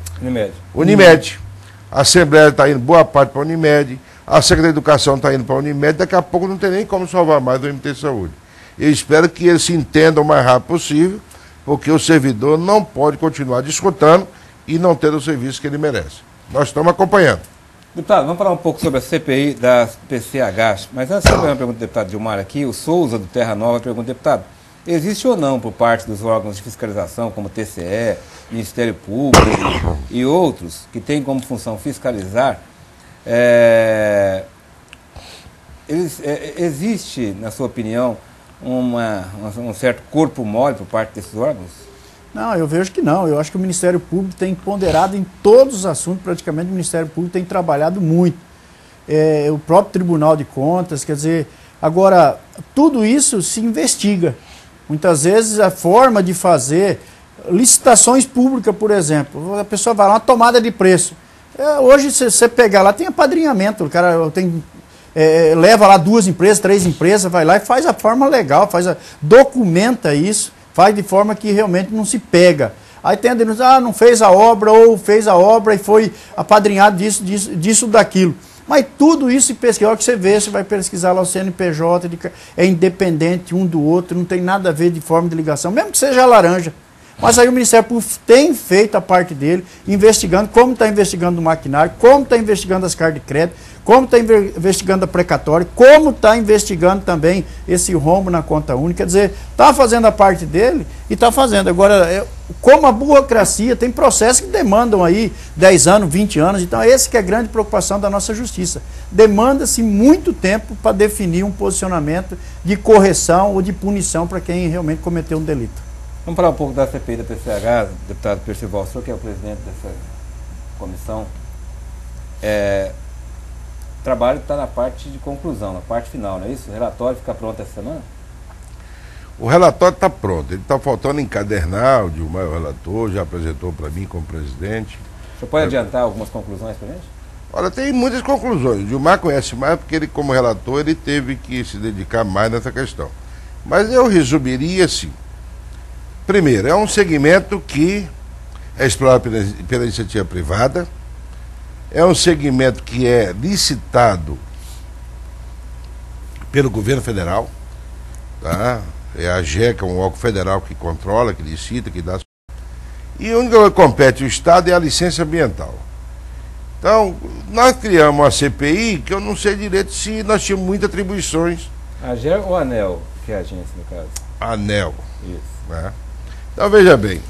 C: Unimed. A Assembleia está indo boa parte para a Unimed, a Secretaria de Educação está indo para a Unimed, daqui a pouco não tem nem como salvar mais o MT Saúde. Eu espero que eles se entendam o mais rápido possível, porque o servidor não pode continuar descontando e não ter o serviço que ele merece. Nós estamos acompanhando.
A: Deputado, vamos falar um pouco sobre a CPI das PCH, mas antes de fazer uma pergunta do deputado Gilmar aqui, o Souza do Terra Nova pergunta, deputado, existe ou não por parte dos órgãos de fiscalização, como TCE, Ministério Público e outros, que têm como função fiscalizar, existe, na sua opinião, um certo corpo mole por parte desses órgãos?
B: Não, eu vejo que não. Eu acho que o Ministério Público tem ponderado em todos os assuntos, praticamente o Ministério Público tem trabalhado muito. O próprio Tribunal de Contas, quer dizer, agora, tudo isso se investiga. Muitas vezes a forma de fazer licitações públicas, por exemplo, a pessoa vai lá, uma tomada de preço. Hoje, se você pegar lá, tem apadrinhamento, o cara leva lá 2 empresas, 3 empresas, vai lá e faz a forma legal, documenta isso, faz de forma que realmente não se pega. Aí tem a denúncia, não fez a obra, ou fez a obra e foi apadrinhado disso, daquilo. Mas tudo isso, a hora que você vê, você vai pesquisar lá o CNPJ, é independente um do outro, não tem nada a ver de forma de ligação, mesmo que seja laranja. Mas aí o Ministério Público tem feito a parte dele, investigando, como está investigando o maquinário, como está investigando as cartas de crédito, como está investigando a precatória, como está investigando também esse rombo na conta única. Quer dizer, está fazendo a parte dele e está fazendo. Agora, como a burocracia, tem processos que demandam aí 10 anos, 20 anos, então essa que é a grande preocupação da nossa justiça. Demanda-se muito tempo para definir um posicionamento de correção ou de punição para quem realmente cometeu um delito.
A: Vamos falar um pouco da CPI da PCH, deputado Percival, o senhor que é o presidente dessa comissão. O trabalho está na parte de conclusão, na parte final, não é isso? O relatório fica pronto essa semana?
C: O relatório está pronto, ele está faltando encadernar, o Dilmar, o relator, já apresentou para mim como presidente.
A: O senhor pode adiantar algumas conclusões para a gente?
C: Olha, tem muitas conclusões. O Dilmar conhece mais porque ele, como relator, ele teve que se dedicar mais nessa questão. Mas eu resumiria assim. Primeiro, é um segmento que é explorado pela iniciativa privada, é um segmento que é licitado pelo governo federal, tá? É a AGEC, um órgão federal que controla, que licita, que dá. E o único que compete o Estado é a licença ambiental. Então, nós criamos uma CPI que eu não sei direito se nós tínhamos muitas atribuições.
A: A AGEC ou a ANEEL, que é a agência no caso?
C: A ANEEL.
A: Isso.
C: Né? Então, veja bem.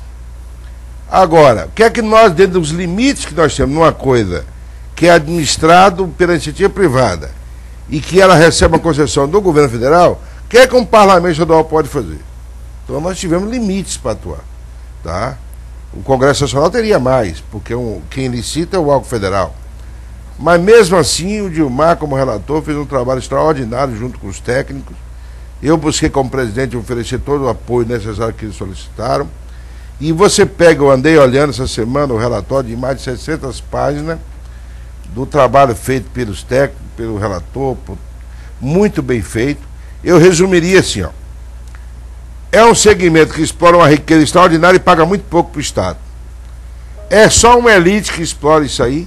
C: Agora, o que é que nós, dentro dos limites que nós temos numa coisa que é administrado pela iniciativa privada e que ela recebe uma concessão do governo federal, o que é que um parlamento estadual pode fazer? Então, nós tivemos limites para atuar. Tá? O Congresso Nacional teria mais, porque quem licita é o órgão federal. Mas, mesmo assim, o Dilmar, como relator, fez um trabalho extraordinário junto com os técnicos. Eu busquei, como presidente, oferecer todo o apoio necessário que eles solicitaram. E você pega, eu andei olhando essa semana o relatório de mais de 600 páginas do trabalho feito pelos técnicos, pelo relator, muito bem feito. Eu resumiria assim, ó. É um segmento que explora uma riqueza extraordinária e paga muito pouco para o Estado. É só uma elite que explora isso aí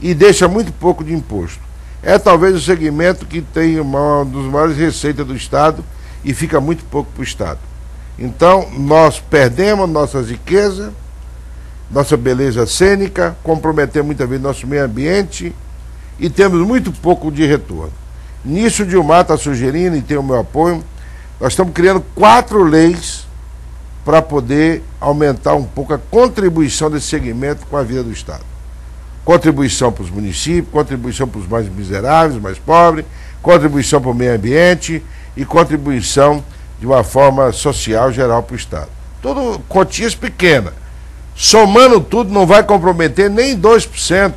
C: e deixa muito pouco de imposto. É talvez o segmento que tem uma das maiores receitas do Estado e fica muito pouco para o Estado. Então, nós perdemos nossa riqueza, nossa beleza cênica, comprometemos muitas vezes nosso meio ambiente e temos muito pouco de retorno. Nisso o Dilmar está sugerindo, e tem o meu apoio, nós estamos criando 4 leis para poder aumentar um pouco a contribuição desse segmento com a vida do Estado. Contribuição para os municípios, contribuição para os mais miseráveis, mais pobres, contribuição para o meio ambiente e contribuição de uma forma social geral para o Estado. Tudo quantias pequenas. Somando tudo, não vai comprometer nem 2%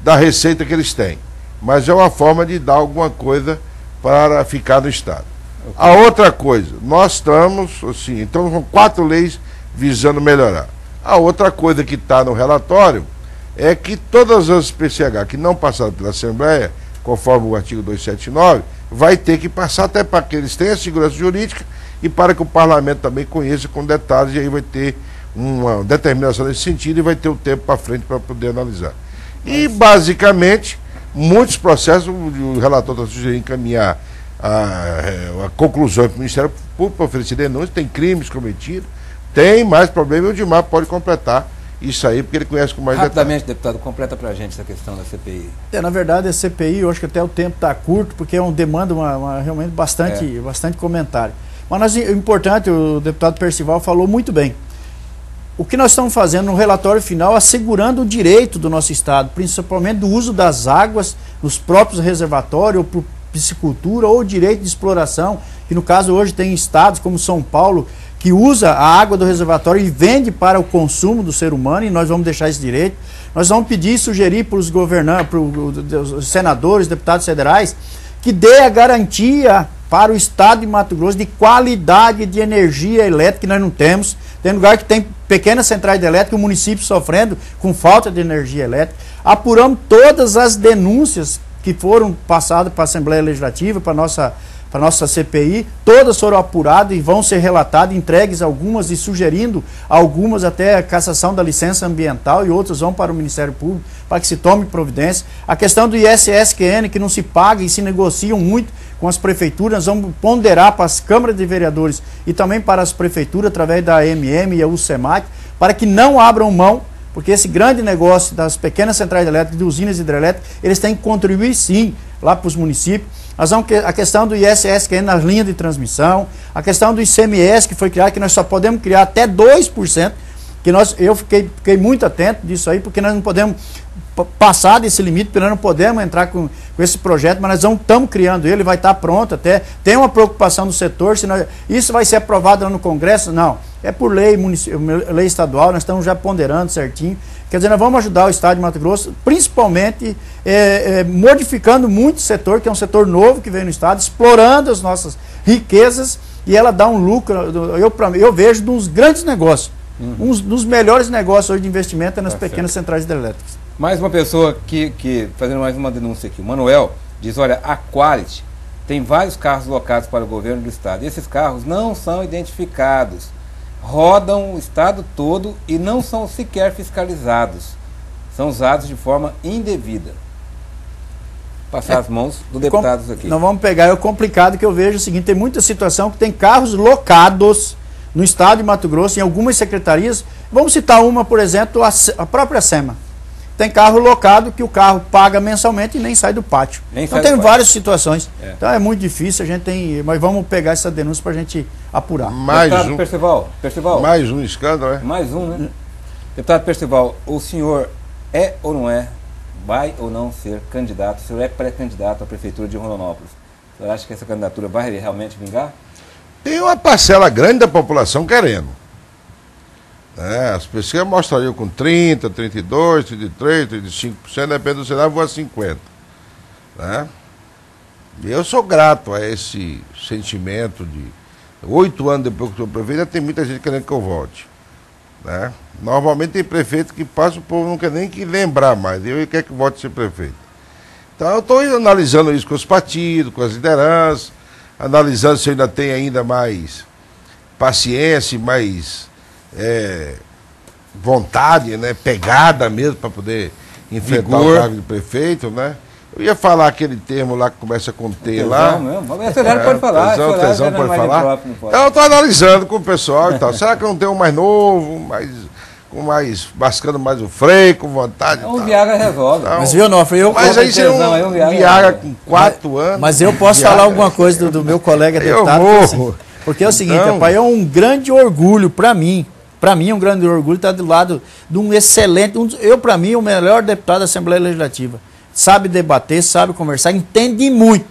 C: da receita que eles têm. Mas é uma forma de dar alguma coisa para ficar no Estado. A outra coisa, nós estamos, assim, então com 4 leis visando melhorar. A outra coisa que está no relatório é que todas as PCH que não passaram pela Assembleia, conforme o artigo 279, vai ter que passar até para que eles tenham a segurança jurídica e para que o Parlamento também conheça com detalhes, e aí vai ter uma determinação nesse sentido e vai ter o tempo para frente para poder analisar. E, basicamente, muitos processos, o relator está sugerindo encaminhar a conclusão para o Ministério Público para oferecer denúncias, tem crimes cometidos, tem mais problema, e o Dilmar pode completar isso aí, porque ele conhece com mais
A: rapidamente,
C: detalhe.
A: deputado, completa para a gente essa questão da CPI.
B: Na verdade, a CPI, eu acho que até o tempo está curto, porque demanda realmente bastante comentário. Mas o importante, o deputado Percival falou muito bem. O que nós estamos fazendo no relatório final, assegurando o direito do nosso Estado, principalmente do uso das águas nos próprios reservatórios, ou piscicultura ou direito de exploração, que no caso hoje tem estados como São Paulo, que usa a água do reservatório e vende para o consumo do ser humano, e nós vamos deixar esse direito. Nós vamos pedir e sugerir para os governantes, para os senadores, deputados federais, que dê a garantia para o estado de Mato Grosso de qualidade de energia elétrica que nós não temos. Tem lugar que tem pequenas centrais de elétrica, o município sofrendo com falta de energia elétrica. Apuramos todas as denúncias que foram passadas para a Assembleia Legislativa, para a nossa CPI, todas foram apuradas e vão ser relatadas, entregues algumas e sugerindo algumas até a cassação da licença ambiental, e outras vão para o Ministério Público para que se tome providência. A questão do ISSQN, que não se paga e se negociam muito com as prefeituras, nós vamos ponderar para as câmaras de vereadores e também para as prefeituras, através da AMM e a UCEMAC, para que não abram mão, porque esse grande negócio das pequenas centrais elétricas, de usinas hidrelétricas, eles têm que contribuir sim lá para os municípios. Nós vamos, a questão do ISSQN nas linhas de transmissão, a questão do ICMS que foi criado, que nós só podemos criar até 2%, que eu fiquei muito atento disso aí, porque nós não podemos passar desse limite, porque nós não podemos entrar com esse projeto, mas nós estamos criando ele, vai estar pronto até. Tem uma preocupação do setor, se isso vai ser aprovado lá no Congresso? Não, é por lei estadual, nós estamos já ponderando certinho. Quer dizer, nós vamos ajudar o estado de Mato Grosso, principalmente modificando muito o setor, que é um setor novo que veio no estado, explorando as nossas riquezas, e ela dá um lucro, eu vejo, dos grandes negócios. Um dos melhores negócios hoje de investimento é nas pequenas centrais hidrelétricas.
A: Mais uma pessoa fazendo mais uma denúncia aqui. O Manuel diz, olha, a Quality tem vários carros locados para o governo do estado. E esses carros não são identificados. Rodam o estado todo e não são sequer fiscalizados. São usados de forma indevida. Passar as mãos do deputados aqui.
B: Nós vamos pegar, é o complicado que eu vejo o seguinte, tem muita situação que tem carros locados no estado de Mato Grosso, em algumas secretarias. Vamos citar uma, por exemplo, a própria SEMA. Tem carro locado que o carro paga mensalmente e nem sai do pátio. Então tem várias situações. Então é muito difícil, mas vamos pegar essa denúncia para a gente apurar.
A: Deputado Percival.
C: Mais um escândalo, é?
A: Mais um, né? Deputado Percival, o senhor é ou não é, vai ou não ser candidato, o senhor é pré-candidato à Prefeitura de Rondonópolis. O senhor acha que essa candidatura vai realmente vingar?
C: Tem uma parcela grande da população querendo. As pesquisas mostrariam com 30%, 32%, 33%, 35%, depende do cenário, vou a 50%. Eu sou grato a esse sentimento de 8 anos depois que sou prefeito, ainda tem muita gente querendo que eu volte. Normalmente tem prefeito que passa, o povo não quer nem que lembrar mais, eu quero que volte a ser prefeito. Então eu estou analisando isso com os partidos, com as lideranças, analisando se eu ainda tenho mais paciência, mais vontade, pegada mesmo para poder enfrentar o cargo de prefeito, Eu ia falar aquele termo lá que começa com T lá.
A: Pode falar.
C: Tesão pode falar. Então eu estou analisando com o pessoal e tal. Será que eu não tenho um mais novo, mascando mais o freio, com vontade?
A: O Viagra resolve.
B: Então, mas viu, Onofre,
C: mas aí você Viagra com 4 anos.
B: Mas eu posso falar alguma coisa do meu colega deputado. Porque é o seguinte, rapaz, é um grande orgulho para mim. Para mim é um grande orgulho estar do lado de um excelente, para mim, o melhor deputado da Assembleia Legislativa. Sabe debater, sabe conversar, entende muito.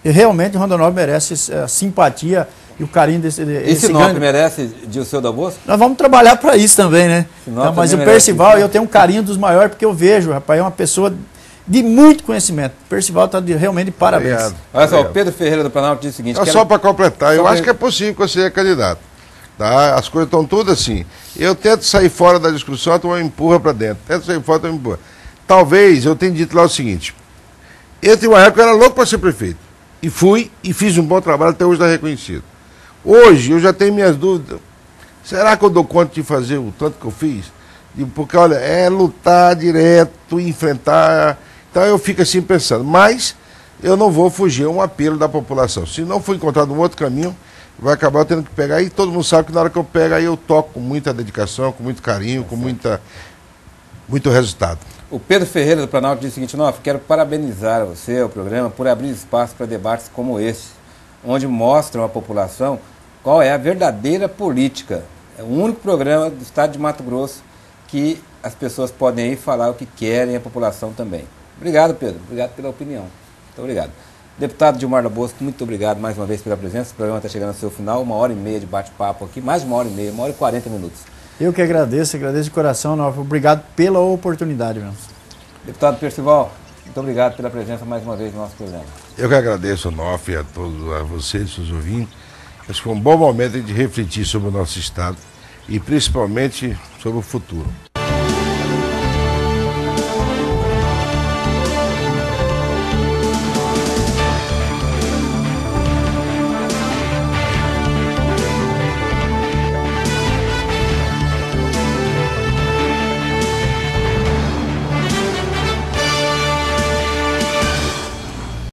B: E realmente o Rondonópolis merece a simpatia e o carinho desse
A: Sinop merece Dirceu da Bosco?
B: Nós vamos trabalhar para isso também, né? Então, mas o Percival, eu tenho um carinho dos maiores, porque eu vejo, rapaz, é uma pessoa de muito conhecimento. O Percival está realmente de parabéns.
C: Obrigado.
A: Olha só, o Pedro Ferreira do Planalto diz o seguinte...
C: Só para completar, eu acho que é possível que você seja candidato. As coisas estão todas assim. Eu tento sair fora da discussão, tu me empurra para dentro. Tento sair fora, tu me empurra. Talvez, eu tenha dito lá o seguinte, eu tinha uma época que eu era louco para ser prefeito. E fui e fiz um bom trabalho, até hoje está reconhecido. Hoje eu já tenho minhas dúvidas. Será que eu dou conta de fazer o tanto que eu fiz? Porque, olha, é lutar direto, enfrentar. Então eu fico assim pensando. Mas eu não vou fugir, é um apelo da população. Se não for encontrado um outro caminho, vai acabar tendo que pegar. E todo mundo sabe que na hora que eu pego, aí eu toco com muita dedicação, com muito carinho, com muito resultado.
A: O Pedro Ferreira do Planalto diz o seguinte, quero parabenizar você, o programa, por abrir espaço para debates como esse, onde mostram à população qual é a verdadeira política. É o único programa do estado de Mato Grosso que as pessoas podem ir falar o que querem, a população também. Obrigado, Pedro. Obrigado pela opinião. Muito obrigado. Deputado Gilmar Dal Bosco, muito obrigado mais uma vez pela presença. O programa está chegando ao seu final, 1h30 de bate-papo aqui, mais de 1h30, 1h40 minutos.
B: Eu que agradeço de coração, Onofre. Obrigado pela oportunidade, meu.
A: Deputado Percival, muito obrigado pela presença mais uma vez no nosso programa.
C: Eu que agradeço, Onofre, a todos, a vocês, seus ouvintes. Acho que foi um bom momento de refletir sobre o nosso Estado e principalmente sobre o futuro.